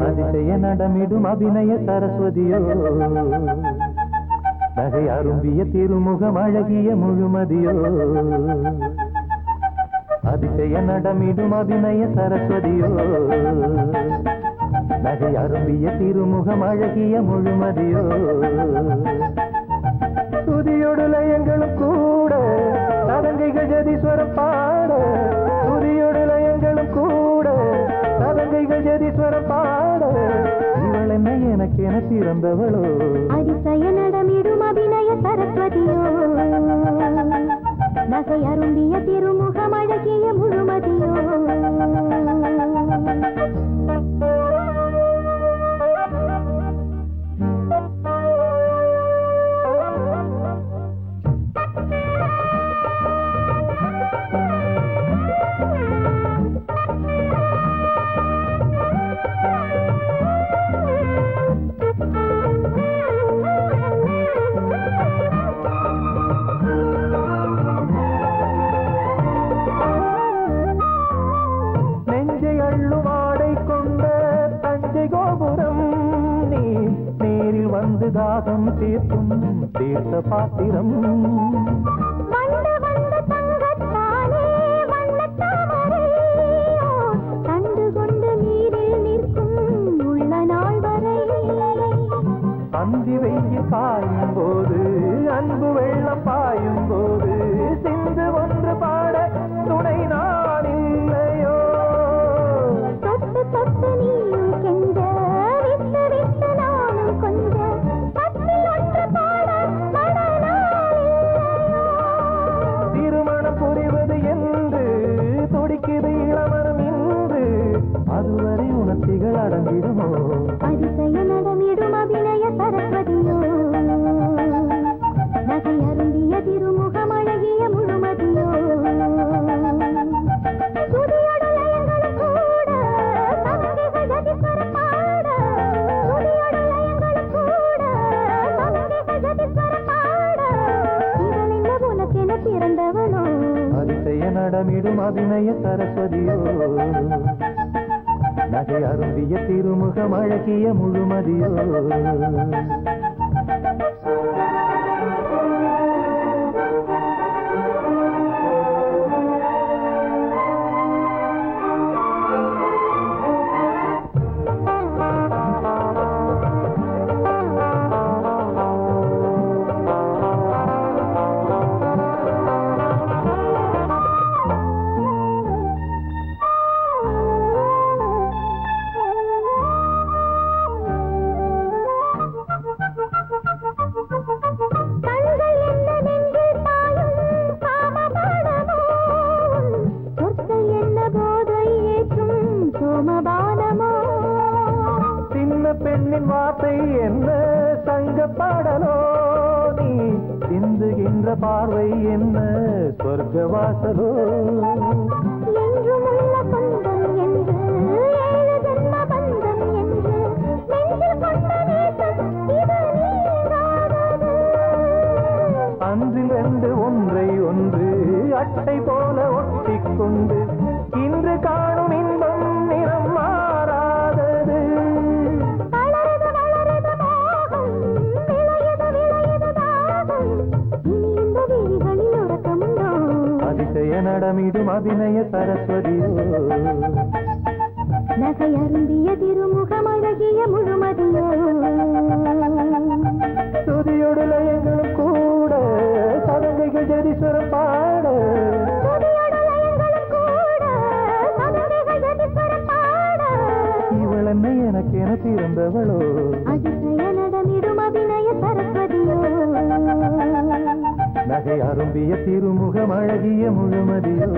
அதிசய நடமிடும் அபிநய சரஸ்வதியோ நகை அரும்பிய திருமுகம் அழகிய முழுமதியோ அதிசய நடமிடும் அபிநய சரஸ்வதியோ நகை அரும்பிய திருமுகம் அழகிய முழுமதியோ துதியோடு லயங்களும் கூட சதங்கைகள் ஜதீஸ்வரம் பாட துதியோடு லயங்களும் கூட சதங்கைகள் ஜதீஸ்வரம் பாட இவள் என்ன எனக்கு என பிறந்தவளோ அதிசய நடமிடும் அபிநய சரஸ்வதியோ நகை அரும்பிய திருமுகம் அழகிய முழுமதியோ தாகம் தீர்க்கும் தீர்த்த பாத்திரம் வண்டு வந்த தங்கத்தானே வண்ணத்தாமரை கண்டு கொண்டு நீரில் நிற்கும் உள்ள நாள் வரை அந்தி வெயில் காயும் போது அன்பு வெள்ளம் பாயும் போது சிந்து ஒன்று பாட துணை நான் இல்லையோ தொட்டு தொட்டு நீயும் கெஞ்ச விட்டு விட்டு நானும் கொஞ்ச திருமணம் புரிவது என்று துடிக்குது இளமரம் என்று அதுவரை உணர்ச்சிகள் அடங்கிடுமோ அதிசய நடமிடும் அபிநய சரஸ்வதியோ நகை அருந்திய திருமுகம் அழகிய முழுமதியோ துதியோடு லயங்களும் கூட சதங்கைகள் ஜதீஸ்வரம் பாட துதியோடு லயங்களும் கூட சதங்கைகள் ஜதீஸ்வரம் பாட இவள் என்ன உனக்கென பிறந்தவளோ அதிசய நடமிடும் அபிநய சரஸ்வதியோ நகை அருந்திய திருமுகம் அழகிய முழுமதியோ பெண்ணின் வார்த்தை என்ன சங்க பாடலோ நீ சிந்துகின்ற பார்வை என்ன சொர்க்க வாசலோ என்றும் உள்ள பந்தம் என்று ஏழு ஜென்ம பந்தம் என்று நெஞ்சில் கொண்ட நேசம் இது நீங்காதது அன்றில் ரெண்டு ஒன்றை ஒன்று அட்டை போல ஒட்டிக்கொண்டு இன்று காணும் இன்பம் நிறம் மாறாதது அதிசய நடமிடும் அபிநய சரஸ்வதியோ நகை அருந்திய திருமுகம் அழகிய முழுமதியோ துதியோடு லயங்களும் கூட சதங்கைகள் ஜதீஸ்வரம் பாட இவள் என்ன எனக்கு என பிறந்தவளோ அதிசய நடமிடும் அபிநய சரஸ்வதியோ நகை அரும்பிய திருமுகம் அழகிய முழுமதியோ